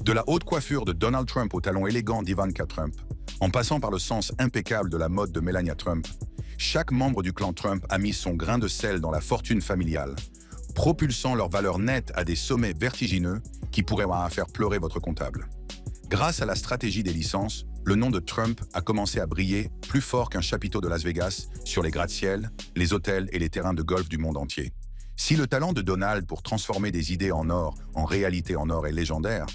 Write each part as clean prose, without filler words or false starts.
De la haute coiffure de Donald Trump au talon élégant d'Ivanka Trump, en passant par le sens impeccable de la mode de Melania Trump, chaque membre du clan Trump a mis son grain de sel dans la fortune familiale, propulsant leur valeur nette à des sommets vertigineux qui pourraient faire pleurer votre comptable. Grâce à la stratégie des licences, le nom de Trump a commencé à briller plus fort qu'un chapiteau de Las Vegas sur les gratte-ciels, les hôtels et les terrains de golf du monde entier. Si le talent de Donald pour transformer des idées en or en réalité en or est légendaire,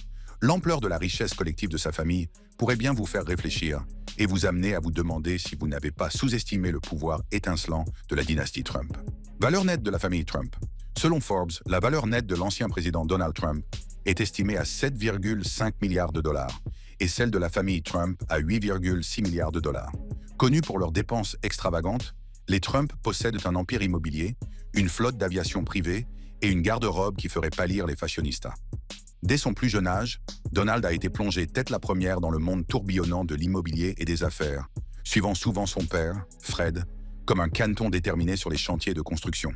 l'ampleur de la richesse collective de sa famille pourrait bien vous faire réfléchir et vous amener à vous demander si vous n'avez pas sous-estimé le pouvoir étincelant de la dynastie Trump. Valeur nette de la famille Trump. Selon Forbes, la valeur nette de l'ancien président Donald Trump est estimée à 7,5 milliards de dollars et celle de la famille Trump à 8,6 milliards de dollars. Connus pour leurs dépenses extravagantes, les Trump possèdent un empire immobilier, une flotte d'aviation privée et une garde-robe qui ferait pâlir les fashionistas. Dès son plus jeune âge, Donald a été plongé tête la première dans le monde tourbillonnant de l'immobilier et des affaires, suivant souvent son père, Fred, comme un caneton déterminé sur les chantiers de construction.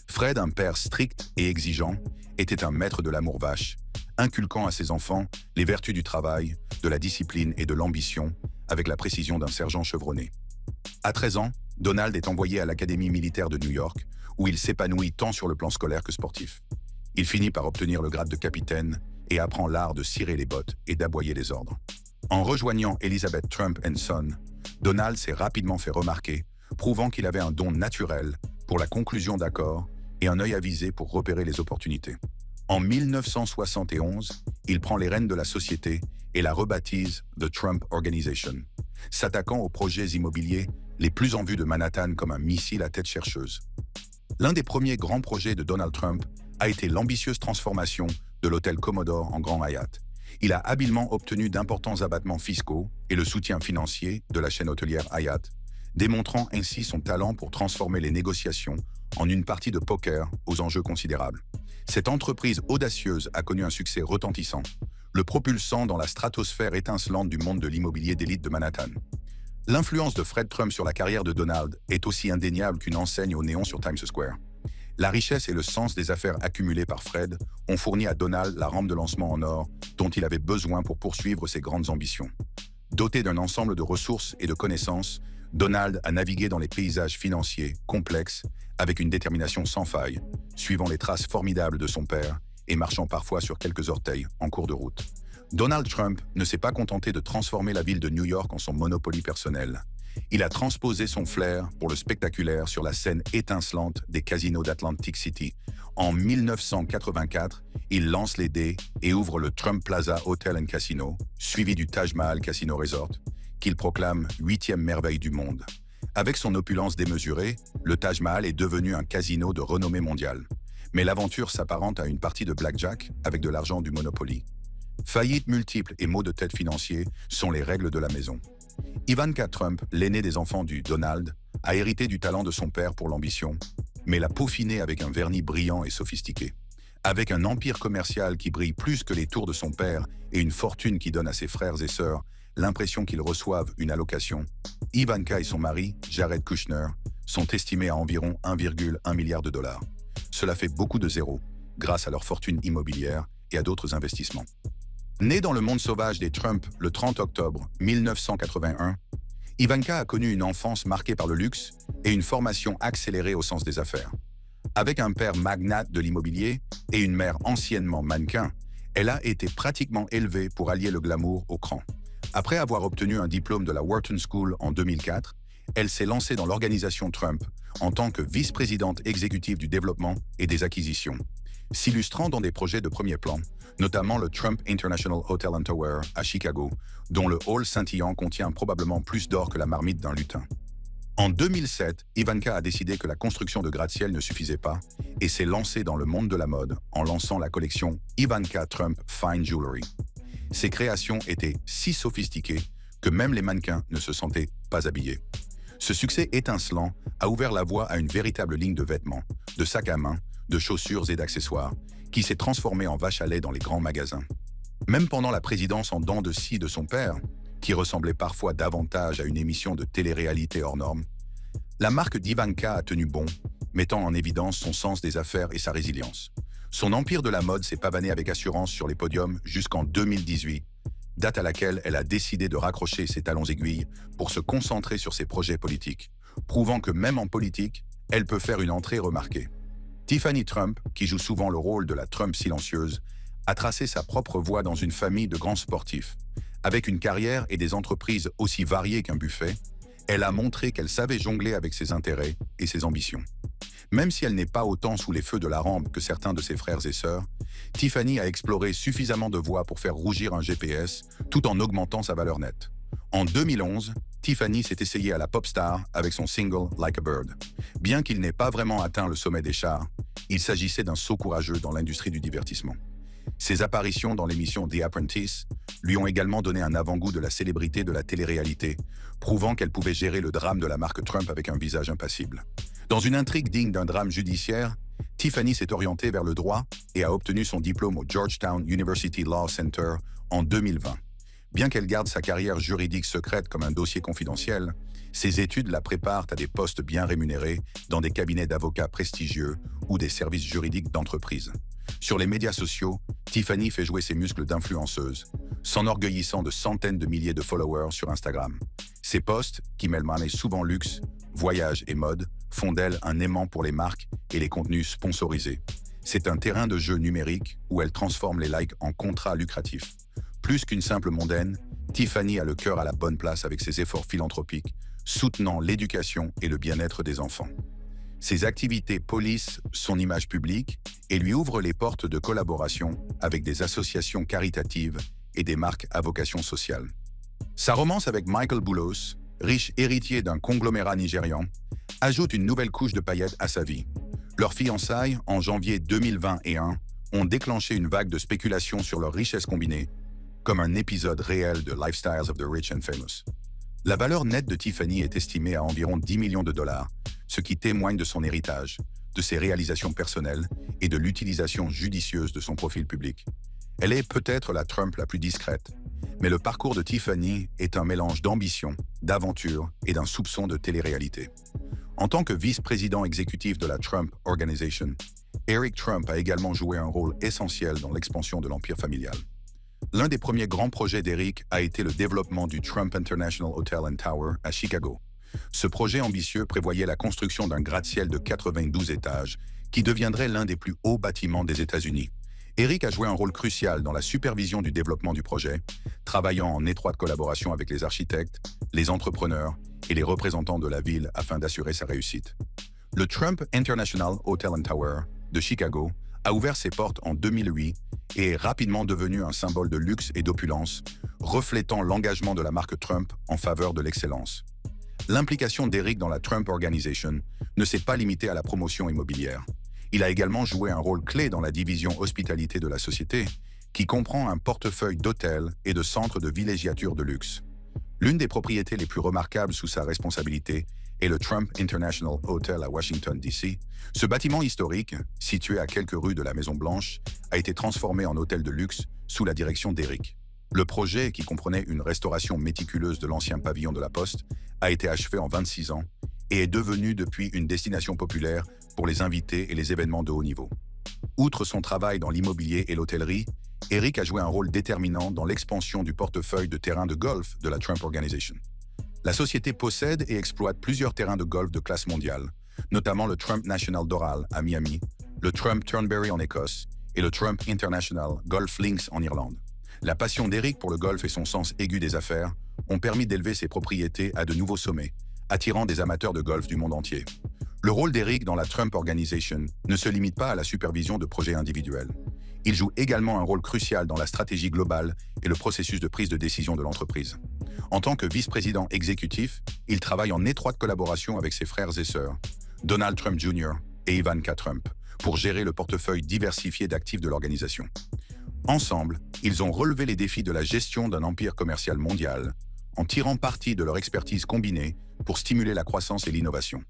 Fred, un père strict et exigeant, était un maître de l'amour vache, inculquant à ses enfants les vertus du travail, de la discipline et de l'ambition, avec la précision d'un sergent chevronné. À 13 ans, Donald est envoyé à l'Académie militaire de New York, où il s'épanouit tant sur le plan scolaire que sportif. Il finit par obtenir le grade de capitaine et apprend l'art de cirer les bottes et d'aboyer les ordres. En rejoignant Elizabeth Trump & Son, Donald s'est rapidement fait remarquer, prouvant qu'il avait un don naturel pour la conclusion d'accords et un œil avisé pour repérer les opportunités. En 1971, il prend les rênes de la société et la rebaptise The Trump Organization, s'attaquant aux projets immobiliers les plus en vue de Manhattan comme un missile à tête chercheuse. L'un des premiers grands projets de Donald Trump a été l'ambitieuse transformation de l'hôtel Commodore en Grand Hyatt. Il a habilement obtenu d'importants abattements fiscaux et le soutien financier de la chaîne hôtelière Hyatt, démontrant ainsi son talent pour transformer les négociations en une partie de poker aux enjeux considérables. Cette entreprise audacieuse a connu un succès retentissant, le propulsant dans la stratosphère étincelante du monde de l'immobilier d'élite de Manhattan. L'influence de Fred Trump sur la carrière de Donald est aussi indéniable qu'une enseigne au néon sur Times Square. La richesse et le sens des affaires accumulées par Fred ont fourni à Donald la rampe de lancement en or dont il avait besoin pour poursuivre ses grandes ambitions. Doté d'un ensemble de ressources et de connaissances, Donald a navigué dans les paysages financiers complexes avec une détermination sans faille, suivant les traces formidables de son père et marchant parfois sur quelques orteils en cours de route. Donald Trump ne s'est pas contenté de transformer la ville de New York en son Monopoly personnel. Il a transposé son flair pour le spectaculaire sur la scène étincelante des casinos d'Atlantic City. En 1984, il lance les dés et ouvre le Trump Plaza Hotel and Casino, suivi du Taj Mahal Casino Resort, qu'il proclame 8e merveille du monde. Avec son opulence démesurée, le Taj Mahal est devenu un casino de renommée mondiale. Mais l'aventure s'apparente à une partie de blackjack avec de l'argent du Monopoly. Faillites multiples et maux de tête financiers sont les règles de la maison. Ivanka Trump, l'aîné des enfants du Donald, a hérité du talent de son père pour l'ambition, mais l'a peaufiné avec un vernis brillant et sophistiqué. Avec un empire commercial qui brille plus que les tours de son père et une fortune qui donne à ses frères et sœurs l'impression qu'ils reçoivent une allocation, Ivanka et son mari, Jared Kushner, sont estimés à environ 1,1 milliard de dollars. Cela fait beaucoup de zéros, grâce à leur fortune immobilière et à d'autres investissements. Née dans le monde sauvage des Trump le 30 octobre 1981, Ivanka a connu une enfance marquée par le luxe et une formation accélérée au sens des affaires. Avec un père magnate de l'immobilier et une mère anciennement mannequin, elle a été pratiquement élevée pour allier le glamour au cran. Après avoir obtenu un diplôme de la Wharton School en 2004, elle s'est lancée dans l'organisation Trump en tant que vice-présidente exécutive du développement et des acquisitions, s'illustrant dans des projets de premier plan, notamment le Trump International Hotel and Tower à Chicago, dont le hall scintillant contient probablement plus d'or que la marmite d'un lutin. En 2007, Ivanka a décidé que la construction de gratte-ciel ne suffisait pas et s'est lancée dans le monde de la mode en lançant la collection Ivanka Trump Fine Jewelry. Ses créations étaient si sophistiquées que même les mannequins ne se sentaient pas habillés. Ce succès étincelant a ouvert la voie à une véritable ligne de vêtements, de sacs à main, de chaussures et d'accessoires, qui s'est transformée en vache à lait dans les grands magasins. Même pendant la présidence en dents de scie de son père, qui ressemblait parfois davantage à une émission de télé-réalité hors norme, la marque d'Ivanka a tenu bon, mettant en évidence son sens des affaires et sa résilience. Son empire de la mode s'est pavané avec assurance sur les podiums jusqu'en 2018, date à laquelle elle a décidé de raccrocher ses talons aiguilles pour se concentrer sur ses projets politiques, prouvant que même en politique, elle peut faire une entrée remarquée. Tiffany Trump, qui joue souvent le rôle de la Trump silencieuse, a tracé sa propre voie dans une famille de grands sportifs. Avec une carrière et des entreprises aussi variées qu'un buffet, elle a montré qu'elle savait jongler avec ses intérêts et ses ambitions. Même si elle n'est pas autant sous les feux de la rampe que certains de ses frères et sœurs, Tiffany a exploré suffisamment de voies pour faire rougir un GPS tout en augmentant sa valeur nette. En 2011, Tiffany s'est essayée à la pop star avec son single Like a Bird. Bien qu'il n'ait pas vraiment atteint le sommet des charts, il s'agissait d'un saut courageux dans l'industrie du divertissement. Ses apparitions dans l'émission The Apprentice lui ont également donné un avant-goût de la célébrité de la télé-réalité, prouvant qu'elle pouvait gérer le drame de la marque Trump avec un visage impassible. Dans une intrigue digne d'un drame judiciaire, Tiffany s'est orientée vers le droit et a obtenu son diplôme au Georgetown University Law Center en 2020. Bien qu'elle garde sa carrière juridique secrète comme un dossier confidentiel, ses études la préparent à des postes bien rémunérés dans des cabinets d'avocats prestigieux ou des services juridiques d'entreprise. Sur les médias sociaux, Tiffany fait jouer ses muscles d'influenceuse, s'enorgueillissant de centaines de milliers de followers sur Instagram. Ses posts, qui mêlent souvent luxe, voyage et mode, font d'elle un aimant pour les marques et les contenus sponsorisés. C'est un terrain de jeu numérique où elle transforme les likes en contrats lucratifs. Plus qu'une simple mondaine, Tiffany a le cœur à la bonne place avec ses efforts philanthropiques, soutenant l'éducation et le bien-être des enfants. Ses activités polissent son image publique et lui ouvrent les portes de collaboration avec des associations caritatives et des marques à vocation sociale. Sa romance avec Michael Boulos, riche héritier d'un conglomérat nigérian, ajoute une nouvelle couche de paillettes à sa vie. Leurs fiançailles, en janvier 2021, ont déclenché une vague de spéculation sur leur richesse combinée, comme un épisode réel de Lifestyles of the Rich and Famous. La valeur nette de Tiffany est estimée à environ 10 millions de dollars, ce qui témoigne de son héritage, de ses réalisations personnelles et de l'utilisation judicieuse de son profil public. Elle est peut-être la Trump la plus discrète, mais le parcours de Tiffany est un mélange d'ambition, d'aventure et d'un soupçon de télé-réalité. En tant que vice-président exécutif de la Trump Organization, Eric Trump a également joué un rôle essentiel dans l'expansion de l'empire familial. L'un des premiers grands projets d'Eric a été le développement du Trump International Hotel and Tower à Chicago. Ce projet ambitieux prévoyait la construction d'un gratte-ciel de 92 étages qui deviendrait l'un des plus hauts bâtiments des États-Unis. Eric a joué un rôle crucial dans la supervision du développement du projet, travaillant en étroite collaboration avec les architectes, les entrepreneurs et les représentants de la ville afin d'assurer sa réussite. Le Trump International Hotel and Tower de Chicago a ouvert ses portes en 2008 et est rapidement devenu un symbole de luxe et d'opulence, reflétant l'engagement de la marque Trump en faveur de l'excellence. L'implication d'Eric dans la Trump Organization ne s'est pas limitée à la promotion immobilière. Il a également joué un rôle clé dans la division hospitalité de la société, qui comprend un portefeuille d'hôtels et de centres de villégiature de luxe. L'une des propriétés les plus remarquables sous sa responsabilité est le Trump International Hotel à Washington, D.C. Ce bâtiment historique, situé à quelques rues de la Maison-Blanche, a été transformé en hôtel de luxe sous la direction d'Eric. Le projet, qui comprenait une restauration méticuleuse de l'ancien pavillon de la Poste, a été achevé en 26 ans et est devenu depuis une destination populaire pour les invités et les événements de haut niveau. Outre son travail dans l'immobilier et l'hôtellerie, Eric a joué un rôle déterminant dans l'expansion du portefeuille de terrains de golf de la Trump Organization. La société possède et exploite plusieurs terrains de golf de classe mondiale, notamment le Trump National Doral à Miami, le Trump Turnberry en Écosse et le Trump International Golf Links en Irlande. La passion d'Eric pour le golf et son sens aigu des affaires ont permis d'élever ses propriétés à de nouveaux sommets, attirant des amateurs de golf du monde entier. Le rôle d'Eric dans la Trump Organization ne se limite pas à la supervision de projets individuels. Il joue également un rôle crucial dans la stratégie globale et le processus de prise de décision de l'entreprise. En tant que vice-président exécutif, il travaille en étroite collaboration avec ses frères et sœurs, Donald Trump Jr. et Ivanka Trump, pour gérer le portefeuille diversifié d'actifs de l'organisation. Ensemble, ils ont relevé les défis de la gestion d'un empire commercial mondial, en tirant parti de leur expertise combinée pour stimuler la croissance et l'innovation.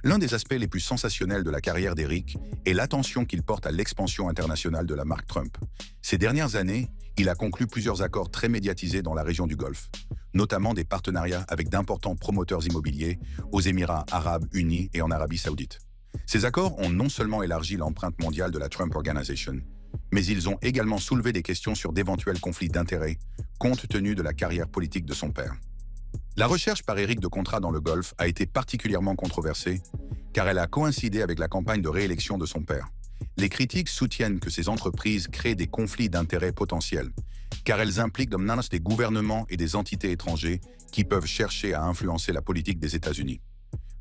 L'un des aspects les plus sensationnels de la carrière d'Eric est l'attention qu'il porte à l'expansion internationale de la marque Trump. Ces dernières années, il a conclu plusieurs accords très médiatisés dans la région du Golfe, notamment des partenariats avec d'importants promoteurs immobiliers aux Émirats arabes unis et en Arabie saoudite. Ces accords ont non seulement élargi l'empreinte mondiale de la Trump Organization, mais ils ont également soulevé des questions sur d'éventuels conflits d'intérêts, compte tenu de la carrière politique de son père. La recherche par Eric de contrats dans le Golfe a été particulièrement controversée, car elle a coïncidé avec la campagne de réélection de son père. Les critiques soutiennent que ces entreprises créent des conflits d'intérêts potentiels, car elles impliquent des gouvernements et des entités étrangers qui peuvent chercher à influencer la politique des États-Unis.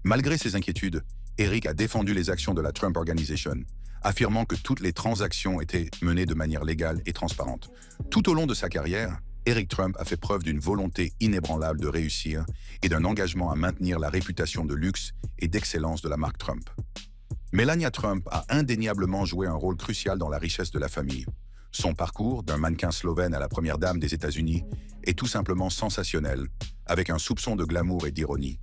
Malgré ces inquiétudes, Eric a défendu les actions de la Trump Organization, affirmant que toutes les transactions étaient menées de manière légale et transparente. Tout au long de sa carrière, Eric Trump a fait preuve d'une volonté inébranlable de réussir et d'un engagement à maintenir la réputation de luxe et d'excellence de la marque Trump. Melania Trump a indéniablement joué un rôle crucial dans la richesse de la famille. Son parcours, d'un mannequin slovène à la première dame des États-Unis, est tout simplement sensationnel, avec un soupçon de glamour et d'ironie.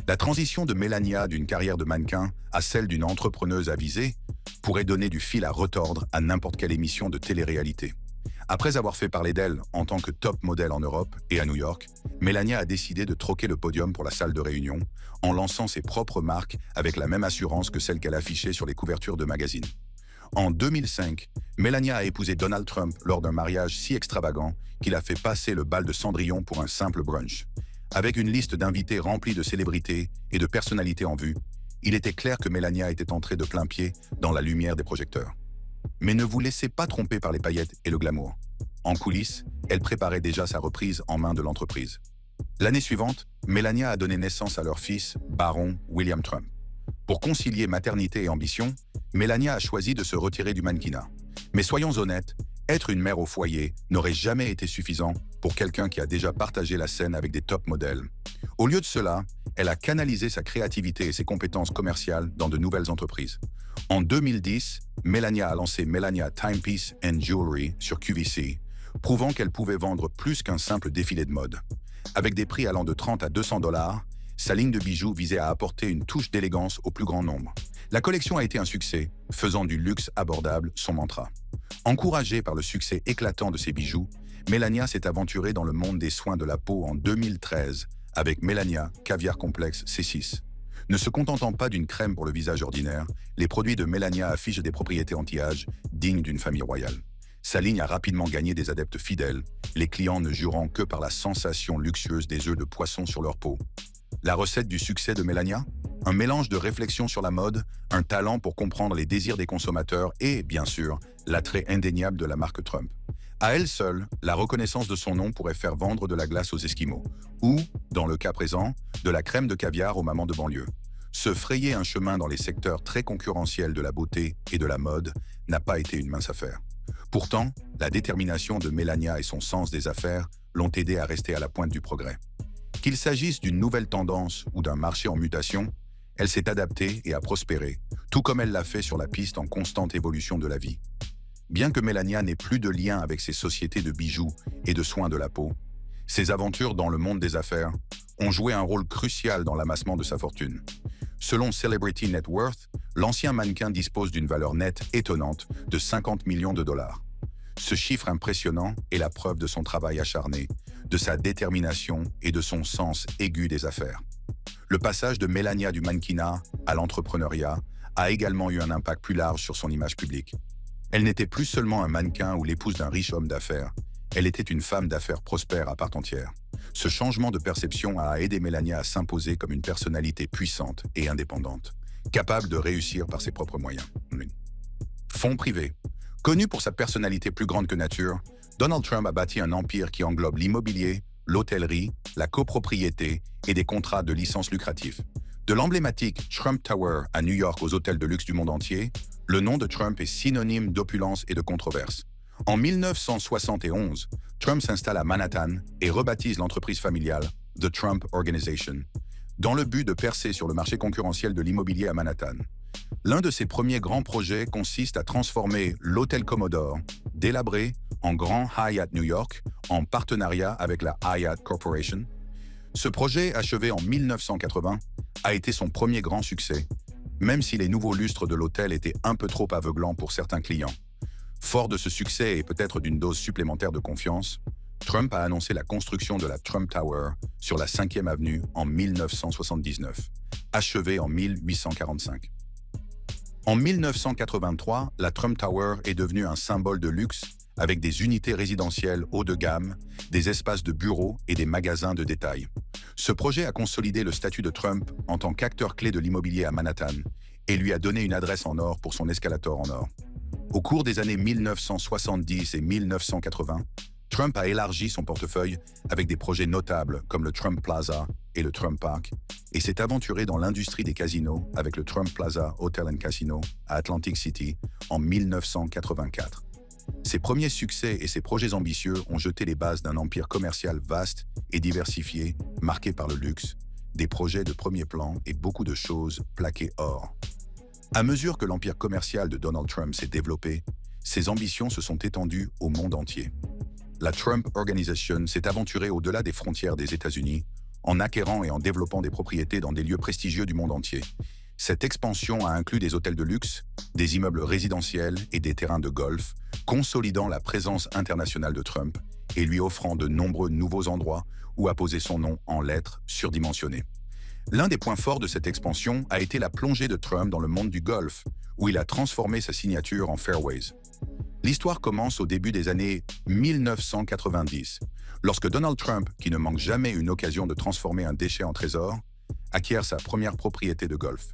La transition de Melania d'une carrière de mannequin à celle d'une entrepreneuse avisée pourrait donner du fil à retordre à n'importe quelle émission de télé-réalité. Après avoir fait parler d'elle en tant que top modèle en Europe et à New York, Melania a décidé de troquer le podium pour la salle de réunion en lançant ses propres marques avec la même assurance que celle qu'elle affichait sur les couvertures de magazines. En 2005, Melania a épousé Donald Trump lors d'un mariage si extravagant qu'il a fait passer le bal de Cendrillon pour un simple brunch. Avec une liste d'invités remplie de célébrités et de personnalités en vue, il était clair que Melania était entrée de plein pied dans la lumière des projecteurs. Mais ne vous laissez pas tromper par les paillettes et le glamour. En coulisses, elle préparait déjà sa reprise en main de l'entreprise. L'année suivante, Melania a donné naissance à leur fils, Baron William Trump. Pour concilier maternité et ambition, Melania a choisi de se retirer du mannequinat. Mais soyons honnêtes, être une mère au foyer n'aurait jamais été suffisant pour quelqu'un qui a déjà partagé la scène avec des top modèles. Au lieu de cela, elle a canalisé sa créativité et ses compétences commerciales dans de nouvelles entreprises. En 2010, Melania a lancé Melania Timepiece and Jewelry sur QVC, prouvant qu'elle pouvait vendre plus qu'un simple défilé de mode. Avec des prix allant de 30 à 200 $, sa ligne de bijoux visait à apporter une touche d'élégance au plus grand nombre. La collection a été un succès, faisant du luxe abordable son mantra. Encouragée par le succès éclatant de ses bijoux, Melania s'est aventurée dans le monde des soins de la peau en 2013 avec Melania Caviar Complex C6. Ne se contentant pas d'une crème pour le visage ordinaire, les produits de Melania affichent des propriétés anti-âge dignes d'une famille royale. Sa ligne a rapidement gagné des adeptes fidèles, les clients ne jurant que par la sensation luxueuse des œufs de poisson sur leur peau. La recette du succès de Melania? Un mélange de réflexion sur la mode, un talent pour comprendre les désirs des consommateurs et, bien sûr, l'attrait indéniable de la marque Trump. À elle seule, la reconnaissance de son nom pourrait faire vendre de la glace aux Esquimaux, ou, dans le cas présent, de la crème de caviar aux mamans de banlieue. Se frayer un chemin dans les secteurs très concurrentiels de la beauté et de la mode n'a pas été une mince affaire. Pourtant, la détermination de Melania et son sens des affaires l'ont aidée à rester à la pointe du progrès. Qu'il s'agisse d'une nouvelle tendance ou d'un marché en mutation, elle s'est adaptée et a prospéré, tout comme elle l'a fait sur la piste en constante évolution de la vie. Bien que Melania n'ait plus de lien avec ses sociétés de bijoux et de soins de la peau, ses aventures dans le monde des affaires ont joué un rôle crucial dans l'amassement de sa fortune. Selon Celebrity Net Worth, l'ancien mannequin dispose d'une valeur nette étonnante de 50 millions de $. Ce chiffre impressionnant est la preuve de son travail acharné, de sa détermination et de son sens aigu des affaires. Le passage de Melania du mannequinat à l'entrepreneuriat a également eu un impact plus large sur son image publique. Elle n'était plus seulement un mannequin ou l'épouse d'un riche homme d'affaires, elle était une femme d'affaires prospère à part entière. Ce changement de perception a aidé Melania à s'imposer comme une personnalité puissante et indépendante, capable de réussir par ses propres moyens. Fonds privé. Connu pour sa personnalité plus grande que nature, Donald Trump a bâti un empire qui englobe l'immobilier, l'hôtellerie, la copropriété et des contrats de licence lucratifs. De l'emblématique Trump Tower à New York aux hôtels de luxe du monde entier, le nom de Trump est synonyme d'opulence et de controverse. En 1971, Trump s'installe à Manhattan et rebaptise l'entreprise familiale The Trump Organization, dans le but de percer sur le marché concurrentiel de l'immobilier à Manhattan. L'un de ses premiers grands projets consiste à transformer l'hôtel Commodore, délabré, en Grand Hyatt New York, en partenariat avec la Hyatt Corporation. Ce projet, achevé en 1980, a été son premier grand succès, même si les nouveaux lustres de l'hôtel étaient un peu trop aveuglants pour certains clients. Fort de ce succès et peut-être d'une dose supplémentaire de confiance, Trump a annoncé la construction de la Trump Tower sur la 5e avenue en 1979, achevée en 1845. En 1983, la Trump Tower est devenue un symbole de luxe avec des unités résidentielles haut de gamme, des espaces de bureaux et des magasins de détail. Ce projet a consolidé le statut de Trump en tant qu'acteur clé de l'immobilier à Manhattan et lui a donné une adresse en or pour son escalator en or. Au cours des années 1970 et 1980, Trump a élargi son portefeuille avec des projets notables comme le Trump Plaza et le Trump Park et s'est aventuré dans l'industrie des casinos avec le Trump Plaza Hotel and Casino à Atlantic City en 1984. Ses premiers succès et ses projets ambitieux ont jeté les bases d'un empire commercial vaste et diversifié, marqué par le luxe, des projets de premier plan et beaucoup de choses plaquées or. À mesure que l'empire commercial de Donald Trump s'est développé, ses ambitions se sont étendues au monde entier. La Trump Organization s'est aventurée au-delà des frontières des États-Unis en acquérant et en développant des propriétés dans des lieux prestigieux du monde entier. Cette expansion a inclus des hôtels de luxe, des immeubles résidentiels et des terrains de golf, consolidant la présence internationale de Trump et lui offrant de nombreux nouveaux endroits où apposer son nom en lettres surdimensionnées. L'un des points forts de cette expansion a été la plongée de Trump dans le monde du golf, où il a transformé sa signature en fairways. L'histoire commence au début des années 1990, lorsque Donald Trump, qui ne manque jamais une occasion de transformer un déchet en trésor, acquiert sa première propriété de golf,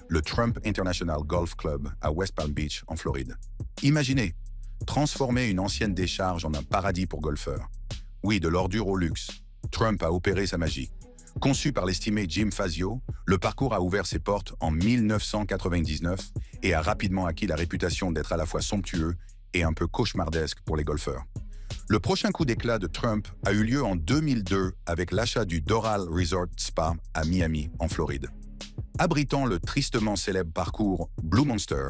le Trump International Golf Club à West Palm Beach, en Floride. Imaginez, transformer une ancienne décharge en un paradis pour golfeurs. Oui, de l'ordure au luxe. Trump a opéré sa magie. Conçu par l'estimé Jim Fazio, le parcours a ouvert ses portes en 1999 et a rapidement acquis la réputation d'être à la fois somptueux et un peu cauchemardesque pour les golfeurs. Le prochain coup d'éclat de Trump a eu lieu en 2002 avec l'achat du Doral Resort Spa à Miami, en Floride. Abritant le tristement célèbre parcours Blue Monster,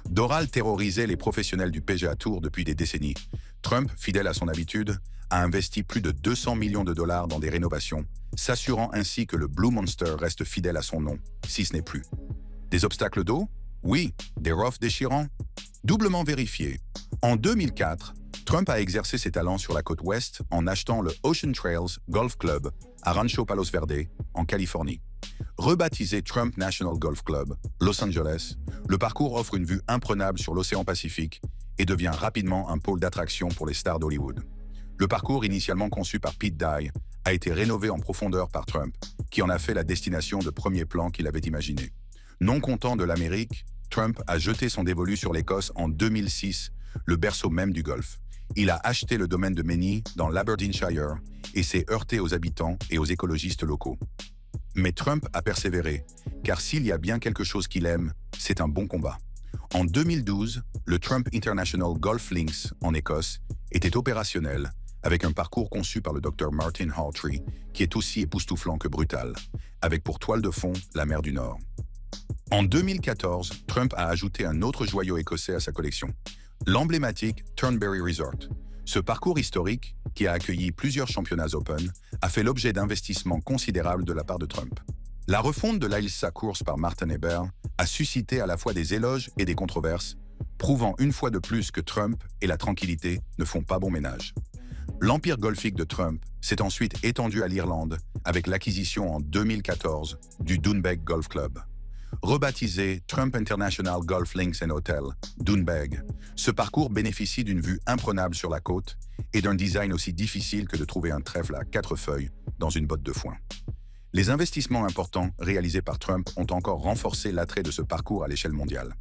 Doral terrorisait les professionnels du PGA Tour depuis des décennies. Trump, fidèle à son habitude, a investi plus de 200 millions de dollars dans des rénovations, s'assurant ainsi que le Blue Monster reste fidèle à son nom, si ce n'est plus. Des obstacles d'eau? Oui. Des roughs déchirants? Doublement vérifié. En 2004, Trump a exercé ses talents sur la côte ouest en achetant le Ocean Trails Golf Club à Rancho Palos Verdes, en Californie. Rebaptisé Trump National Golf Club, Los Angeles, le parcours offre une vue imprenable sur l'océan Pacifique et devient rapidement un pôle d'attraction pour les stars d'Hollywood. Le parcours, initialement conçu par Pete Dye, a été rénové en profondeur par Trump, qui en a fait la destination de premier plan qu'il avait imaginé. Non content de l'Amérique, Trump a jeté son dévolu sur l'Écosse en 2006, le berceau même du golf. Il a acheté le domaine de Menny dans l'Aberdeenshire et s'est heurté aux habitants et aux écologistes locaux. Mais Trump a persévéré, car s'il y a bien quelque chose qu'il aime, c'est un bon combat. En 2012, le Trump International Golf Links en Écosse était opérationnel avec un parcours conçu par le Dr Martin Hawtrey qui est aussi époustouflant que brutal, avec pour toile de fond la mer du Nord. En 2014, Trump a ajouté un autre joyau écossais à sa collection, l'emblématique Turnberry Resort. Ce parcours historique, qui a accueilli plusieurs championnats Open, a fait l'objet d'investissements considérables de la part de Trump. La refonte de l'Ailsa Course par Martin Hébert a suscité à la fois des éloges et des controverses, prouvant une fois de plus que Trump et la tranquillité ne font pas bon ménage. L'empire golfique de Trump s'est ensuite étendu à l'Irlande avec l'acquisition en 2014 du Doonbeg Golf Club. Rebaptisé Trump International Golf Links and Hotel, Doonbeg, ce parcours bénéficie d'une vue imprenable sur la côte et d'un design aussi difficile que de trouver un trèfle à 4 feuilles dans une botte de foin. Les investissements importants réalisés par Trump ont encore renforcé l'attrait de ce parcours à l'échelle mondiale.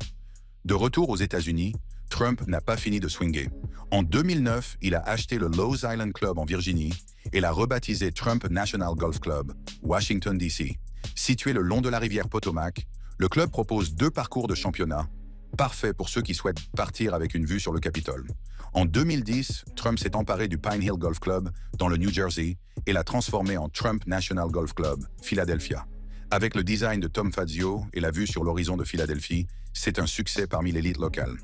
De retour aux États-Unis, Trump n'a pas fini de swinguer. En 2009, il a acheté le Lowe's Island Club en Virginie et l'a rebaptisé Trump National Golf Club, Washington, D.C. Situé le long de la rivière Potomac, le club propose 2 parcours de championnat, parfaits pour ceux qui souhaitent partir avec une vue sur le Capitole. En 2010, Trump s'est emparé du Pine Hill Golf Club dans le New Jersey et l'a transformé en Trump National Golf Club, Philadelphia. Avec le design de Tom Fazio et la vue sur l'horizon de Philadelphie, c'est un succès parmi l'élite locale.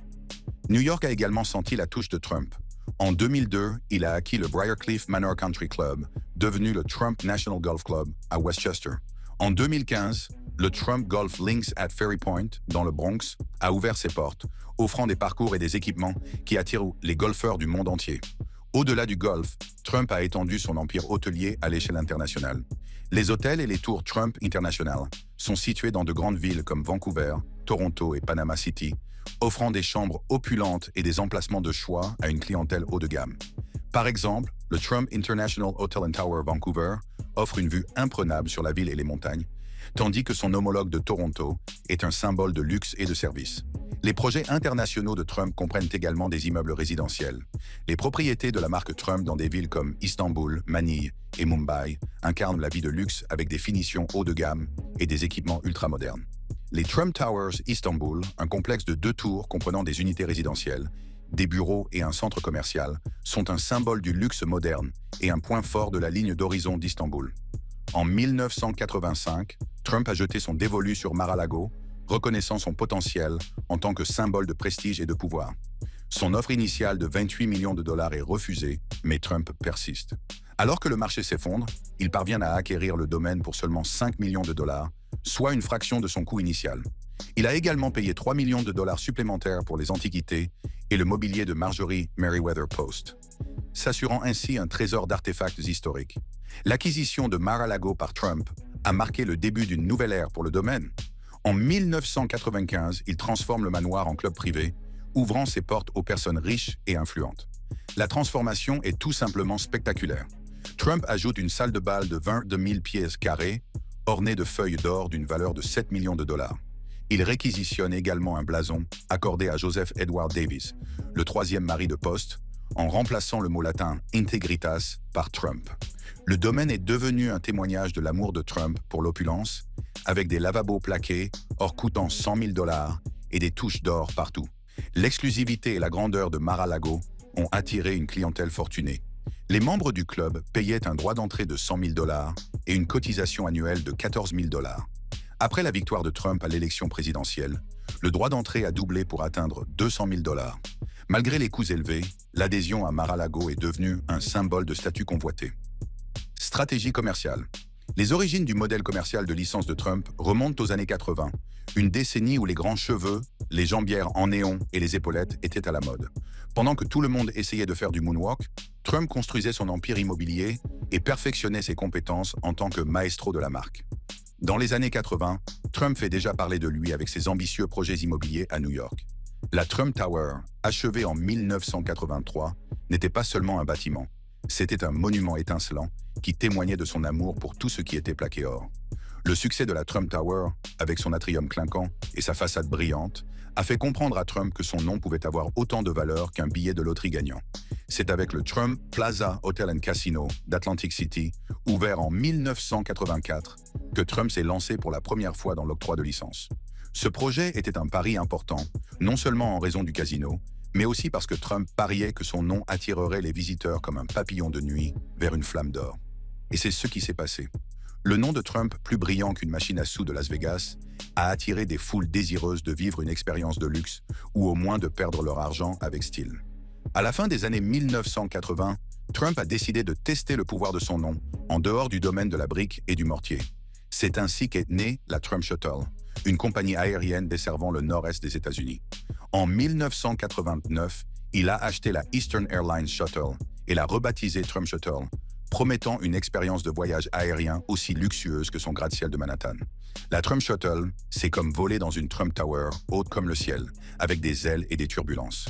New York a également senti la touche de Trump. En 2002, il a acquis le Briarcliff Manor Country Club, devenu le Trump National Golf Club à Westchester. En 2015, le Trump Golf Links at Ferry Point, dans le Bronx, a ouvert ses portes, offrant des parcours et des équipements qui attirent les golfeurs du monde entier. Au-delà du golf, Trump a étendu son empire hôtelier à l'échelle internationale. Les hôtels et les tours Trump International sont situés dans de grandes villes comme Vancouver, Toronto et Panama City, offrant des chambres opulentes et des emplacements de choix à une clientèle haut de gamme. Par exemple, le Trump International Hotel and Tower Vancouver offre une vue imprenable sur la ville et les montagnes, tandis que son homologue de Toronto est un symbole de luxe et de service. Les projets internationaux de Trump comprennent également des immeubles résidentiels. Les propriétés de la marque Trump dans des villes comme Istanbul, Manille et Mumbai incarnent la vie de luxe avec des finitions haut de gamme et des équipements ultramodernes. Les Trump Towers Istanbul, un complexe de 2 tours comprenant des unités résidentielles, des bureaux et un centre commercial, sont un symbole du luxe moderne et un point fort de la ligne d'horizon d'Istanbul. En 1985, Trump a jeté son dévolu sur Mar-a-Lago, reconnaissant son potentiel en tant que symbole de prestige et de pouvoir. Son offre initiale de 28 millions de dollars est refusée, mais Trump persiste. Alors que le marché s'effondre, il parvient à acquérir le domaine pour seulement 5 millions de dollars, soit une fraction de son coût initial. Il a également payé 3 millions de dollars supplémentaires pour les antiquités et le mobilier de Marjorie Merriweather Post, s'assurant ainsi un trésor d'artefacts historiques. L'acquisition de Mar-a-Lago par Trump a marqué le début d'une nouvelle ère pour le domaine. En 1995, il transforme le manoir en club privé, ouvrant ses portes aux personnes riches et influentes. La transformation est tout simplement spectaculaire. Trump ajoute une salle de bal de 22 000 pieds carrés, ornée de feuilles d'or d'une valeur de 7 millions de dollars. Il réquisitionne également un blason accordé à Joseph Edward Davis, le 3e mari de Post, en remplaçant le mot latin integritas par Trump. Le domaine est devenu un témoignage de l'amour de Trump pour l'opulence, avec des lavabos plaqués, or coûtant 100 000 dollars, et des touches d'or partout. L'exclusivité et la grandeur de Mar-a-Lago ont attiré une clientèle fortunée. Les membres du club payaient un droit d'entrée de 100 000 dollars et une cotisation annuelle de 14 000 dollars. Après la victoire de Trump à l'élection présidentielle, le droit d'entrée a doublé pour atteindre 200 000 dollars. Malgré les coûts élevés, l'adhésion à Mar-a-Lago est devenue un symbole de statut convoité. Stratégie commerciale. Les origines du modèle commercial de licence de Trump remontent aux années 80, une décennie où les grands cheveux, les jambières en néon et les épaulettes étaient à la mode. Pendant que tout le monde essayait de faire du moonwalk, Trump construisait son empire immobilier et perfectionnait ses compétences en tant que maestro de la marque. Dans les années 80, Trump fait déjà parler de lui avec ses ambitieux projets immobiliers à New York. La Trump Tower, achevée en 1983, n'était pas seulement un bâtiment. C'était un monument étincelant qui témoignait de son amour pour tout ce qui était plaqué or. Le succès de la Trump Tower, avec son atrium clinquant et sa façade brillante, a fait comprendre à Trump que son nom pouvait avoir autant de valeur qu'un billet de loterie gagnant. C'est avec le Trump Plaza Hotel and Casino d'Atlantic City, ouvert en 1984, que Trump s'est lancé pour la première fois dans l'octroi de licence. Ce projet était un pari important, non seulement en raison du casino, mais aussi parce que Trump pariait que son nom attirerait les visiteurs comme un papillon de nuit vers une flamme d'or. Et c'est ce qui s'est passé. Le nom de Trump, plus brillant qu'une machine à sous de Las Vegas, a attiré des foules désireuses de vivre une expérience de luxe ou au moins de perdre leur argent avec style. À la fin des années 1980, Trump a décidé de tester le pouvoir de son nom en dehors du domaine de la brique et du mortier. C'est ainsi qu'est née la Trump Shuttle, une compagnie aérienne desservant le nord-est des États-Unis. En 1989, il a acheté la Eastern Airlines Shuttle et l'a rebaptisée Trump Shuttle, promettant une expérience de voyage aérien aussi luxueuse que son gratte-ciel de Manhattan. La Trump Shuttle, c'est comme voler dans une Trump Tower, haute comme le ciel, avec des ailes et des turbulences.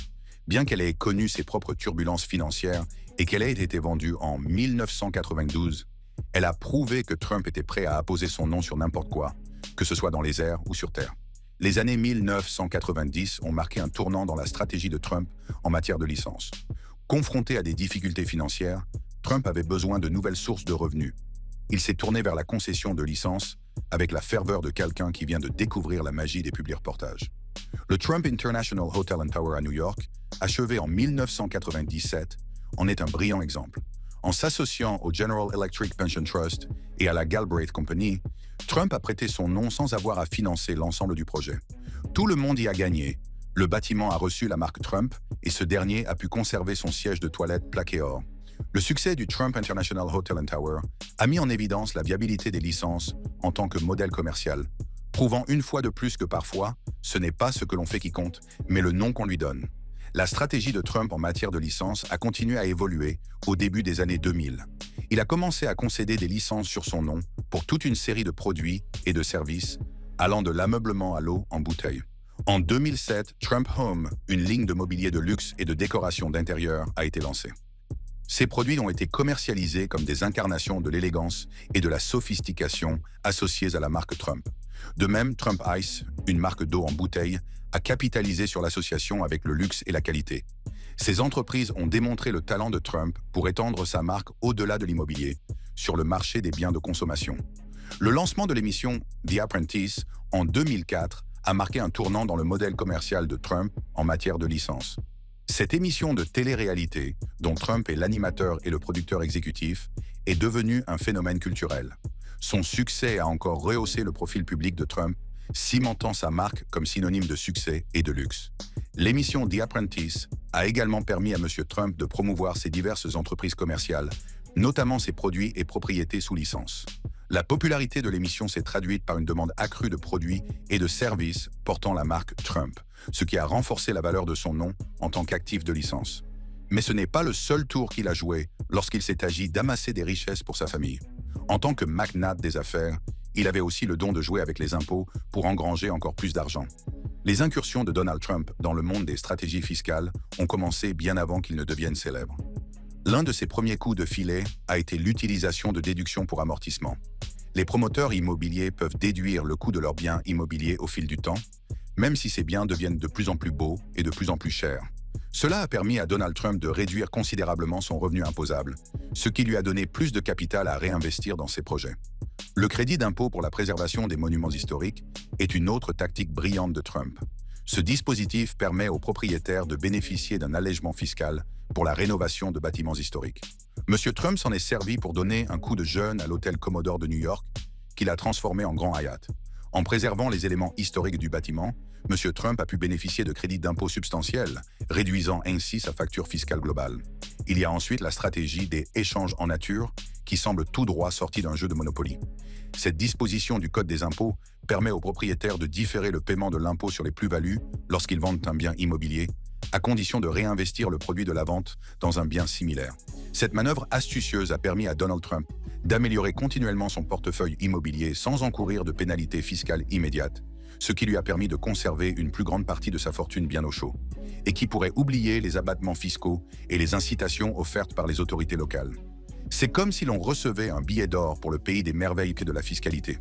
Bien qu'elle ait connu ses propres turbulences financières et qu'elle ait été vendue en 1992, elle a prouvé que Trump était prêt à apposer son nom sur n'importe quoi, que ce soit dans les airs ou sur terre. Les années 1990 ont marqué un tournant dans la stratégie de Trump en matière de licence. Confronté à des difficultés financières, Trump avait besoin de nouvelles sources de revenus. Il s'est tourné vers la concession de licences avec la ferveur de quelqu'un qui vient de découvrir la magie des publics reportages. Le Trump International Hotel and Tower à New York, achevé en 1997, en est un brillant exemple. En s'associant au General Electric Pension Trust et à la Galbraith Company, Trump a prêté son nom sans avoir à financer l'ensemble du projet. Tout le monde y a gagné. Le bâtiment a reçu la marque Trump et ce dernier a pu conserver son siège de toilette plaqué or. Le succès du Trump International Hotel and Tower a mis en évidence la viabilité des licences en tant que modèle commercial, prouvant une fois de plus que parfois, ce n'est pas ce que l'on fait qui compte, mais le nom qu'on lui donne. La stratégie de Trump en matière de licences a continué à évoluer au début des années 2000. Il a commencé à concéder des licences sur son nom pour toute une série de produits et de services, allant de l'ameublement à l'eau en bouteille. En 2007, Trump Home, une ligne de mobilier de luxe et de décoration d'intérieur, a été lancée. Ces produits ont été commercialisés comme des incarnations de l'élégance et de la sophistication associées à la marque Trump. De même, Trump Ice, une marque d'eau en bouteille, a capitalisé sur l'association avec le luxe et la qualité. Ces entreprises ont démontré le talent de Trump pour étendre sa marque au-delà de l'immobilier, sur le marché des biens de consommation. Le lancement de l'émission The Apprentice en 2004 a marqué un tournant dans le modèle commercial de Trump en matière de licence. Cette émission de télé-réalité, dont Trump est l'animateur et le producteur exécutif, est devenue un phénomène culturel. Son succès a encore rehaussé le profil public de Trump, cimentant sa marque comme synonyme de succès et de luxe. L'émission The Apprentice a également permis à M. Trump de promouvoir ses diverses entreprises commerciales, notamment ses produits et propriétés sous licence. La popularité de l'émission s'est traduite par une demande accrue de produits et de services portant la marque Trump, ce qui a renforcé la valeur de son nom en tant qu'actif de licence. Mais ce n'est pas le seul tour qu'il a joué lorsqu'il s'est agi d'amasser des richesses pour sa famille. En tant que magnate des affaires, il avait aussi le don de jouer avec les impôts pour engranger encore plus d'argent. Les incursions de Donald Trump dans le monde des stratégies fiscales ont commencé bien avant qu'il ne devienne célèbre. L'un de ses premiers coups de filet a été l'utilisation de déductions pour amortissement. Les promoteurs immobiliers peuvent déduire le coût de leurs biens immobiliers au fil du temps, même si ces biens deviennent de plus en plus beaux et de plus en plus chers. Cela a permis à Donald Trump de réduire considérablement son revenu imposable, ce qui lui a donné plus de capital à réinvestir dans ses projets. Le crédit d'impôt pour la préservation des monuments historiques est une autre tactique brillante de Trump. Ce dispositif permet aux propriétaires de bénéficier d'un allègement fiscal pour la rénovation de bâtiments historiques. M. Trump s'en est servi pour donner un coup de jeune à l'hôtel Commodore de New York, qu'il a transformé en Grand Hyatt. En préservant les éléments historiques du bâtiment, M. Trump a pu bénéficier de crédits d'impôt substantiels, réduisant ainsi sa facture fiscale globale. Il y a ensuite la stratégie des échanges en nature, qui semble tout droit sortie d'un jeu de Monopoly. Cette disposition du Code des impôts permet aux propriétaires de différer le paiement de l'impôt sur les plus-values lorsqu'ils vendent un bien immobilier, à condition de réinvestir le produit de la vente dans un bien similaire. Cette manœuvre astucieuse a permis à Donald Trump d'améliorer continuellement son portefeuille immobilier sans encourir de pénalités fiscales immédiates, ce qui lui a permis de conserver une plus grande partie de sa fortune bien au chaud, et qui pourrait oublier les abattements fiscaux et les incitations offertes par les autorités locales. C'est comme si l'on recevait un billet d'or pour le pays des merveilles que de la fiscalité.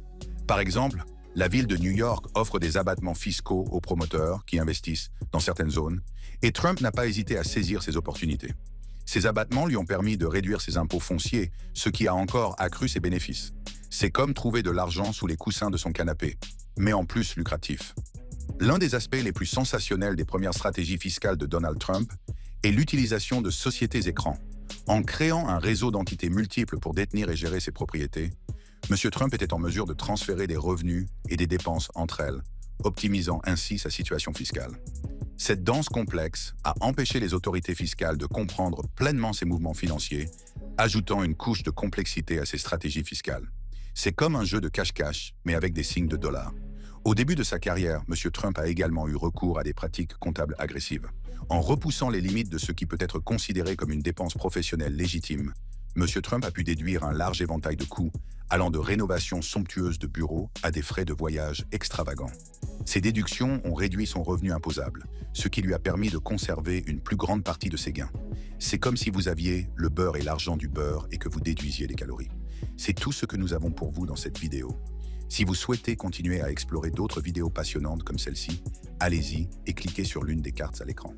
Par exemple, la ville de New York offre des abattements fiscaux aux promoteurs qui investissent dans certaines zones, et Trump n'a pas hésité à saisir ces opportunités. Ces abattements lui ont permis de réduire ses impôts fonciers, ce qui a encore accru ses bénéfices. C'est comme trouver de l'argent sous les coussins de son canapé, mais en plus lucratif. L'un des aspects les plus sensationnels des premières stratégies fiscales de Donald Trump est l'utilisation de sociétés écrans. En créant un réseau d'entités multiples pour détenir et gérer ses propriétés, M. Trump était en mesure de transférer des revenus et des dépenses entre elles, optimisant ainsi sa situation fiscale. Cette danse complexe a empêché les autorités fiscales de comprendre pleinement ses mouvements financiers, ajoutant une couche de complexité à ses stratégies fiscales. C'est comme un jeu de cache-cache, mais avec des signes de dollars. Au début de sa carrière, M. Trump a également eu recours à des pratiques comptables agressives. En repoussant les limites de ce qui peut être considéré comme une dépense professionnelle légitime, M. Trump a pu déduire un large éventail de coûts, allant de rénovations somptueuses de bureaux à des frais de voyage extravagants. Ces déductions ont réduit son revenu imposable, ce qui lui a permis de conserver une plus grande partie de ses gains. C'est comme si vous aviez le beurre et l'argent du beurre et que vous déduisiez les calories. C'est tout ce que nous avons pour vous dans cette vidéo. Si vous souhaitez continuer à explorer d'autres vidéos passionnantes comme celle-ci, allez-y et cliquez sur l'une des cartes à l'écran.